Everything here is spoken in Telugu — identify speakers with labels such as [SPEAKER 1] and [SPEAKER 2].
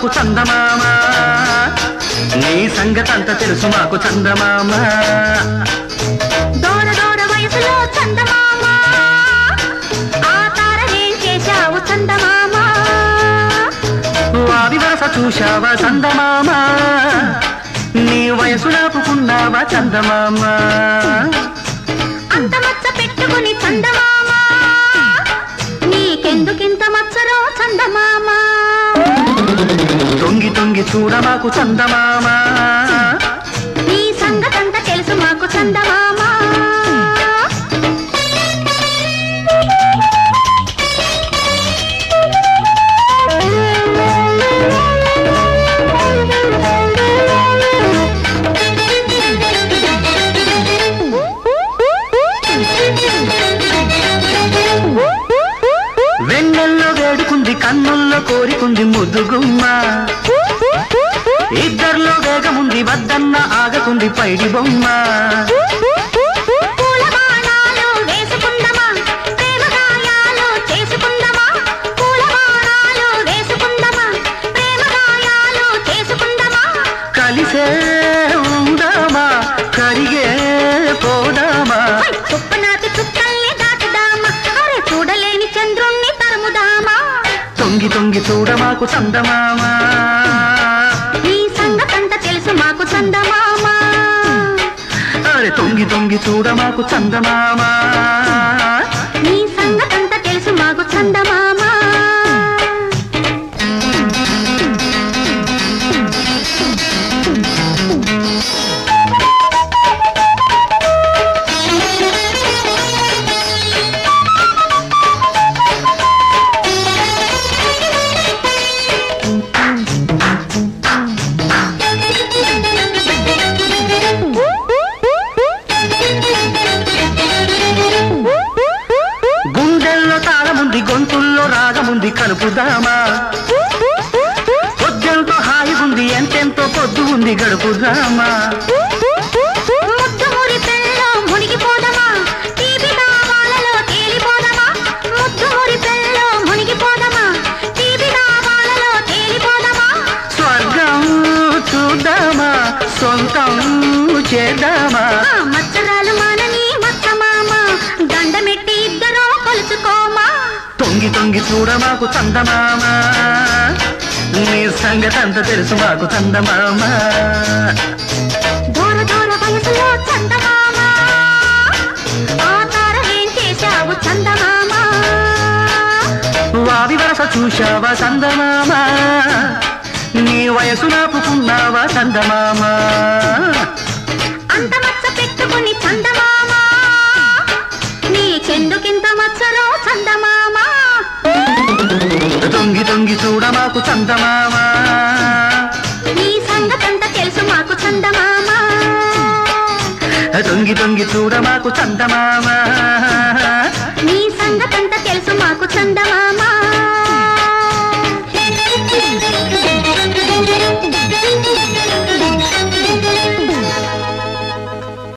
[SPEAKER 1] మాకు చందమామ నీ సంగతంతా తెలుసు మాకు చందమామ
[SPEAKER 2] దూర దూర వయసులో చందమామ ఆ తారనేం చేశావు చందమామ
[SPEAKER 1] వావి వరస చూశావా చందమామ నీ వయసు నాపుకున్నావా చందమామ
[SPEAKER 2] అంత మచ్చ పెట్టుకుని చందమామ నీకెందుకింత మచ్చరో చందమామ
[SPEAKER 1] తొంగి తొంగి చూడ మాకు చందమామ
[SPEAKER 2] నీ సంగతంతా తెలుసు మాకు చందమామ
[SPEAKER 1] వెన్నెల్లో వేడుకుంది కన్నుల్లో కోరికుంది ముద్దుగుమ్మ ఇద్దర్లో వేగముంది వద్దన్న ఆగకుంది పైడి బొమ్మ
[SPEAKER 2] పూల బాణాలు వేసుకుందమా ప్రేమ గాయాలు చేసుకుందమా పూల బాణాలు వేసుకుందమా ప్రేమ గాయాలు చేసుకుందమా
[SPEAKER 1] కలిసే ఉందామా కరిగే పోదామా
[SPEAKER 2] చుప్పనాటి చుక్కల్ని దాటుదామా అరే చూడలేని చంద్రుణ్ణి తరుముదామా
[SPEAKER 1] తొంగి తొంగి చూడ మాకు చందమామ
[SPEAKER 2] నీ సంగతంతా తెలుసు మాకు చందమామ
[SPEAKER 1] అరే తొంగి తొంగి చూడ మాకు చందమామ
[SPEAKER 2] నీ సంగతంతా తెలుసు మాకు చందమామ
[SPEAKER 1] గుండెల్లో తాళముంది గొంతుల్లో రాగముంది కలుపుదామా పొద్దుంతో హాయి ఉంది ఎంతెంతో పొద్దు ఉంది గడుపుదామా
[SPEAKER 2] ముద్దు మురిపెల్లో మునిగిపోదమా తీపి దావాలలో తేలిపోదమా ముద్దు మురిపెల్లో మునిగిపోదమా తీపి దావాలలో తేలిపోదమా
[SPEAKER 1] స్వర్గం చూద్దామా సొంతం చేద్దామా
[SPEAKER 2] మచ్చరాలు మానని మచ్చమామ దండమెట్టి ఇద్దరూ కొలుచుకోమా
[SPEAKER 1] తొంగి తొంగి చూడ మాకు చందమామ నీ సంగతంతా తెలుసు మాకు చందమామ
[SPEAKER 2] దూర దూర వయసులో చందమామ ఆ తారనేం చేశావు చందమామ
[SPEAKER 1] వావి వరస చూశావా చందమామ నీ వయసు నాపుకున్నావా చందమామ
[SPEAKER 2] అంత మచ్చ పెట్టుకుని చందమామ నీకెందుకింత మచ్చరో చందమామ
[SPEAKER 1] తొంగి తొంగి చూడ మాకు చందమామ
[SPEAKER 2] నీ సంగతంతా తెలుసు మాకు చందమామ
[SPEAKER 1] తొంగి తొంగి చూడ మాకు చందమామ
[SPEAKER 2] నీ సంగతంతా తెలుసు మాకు చందమామ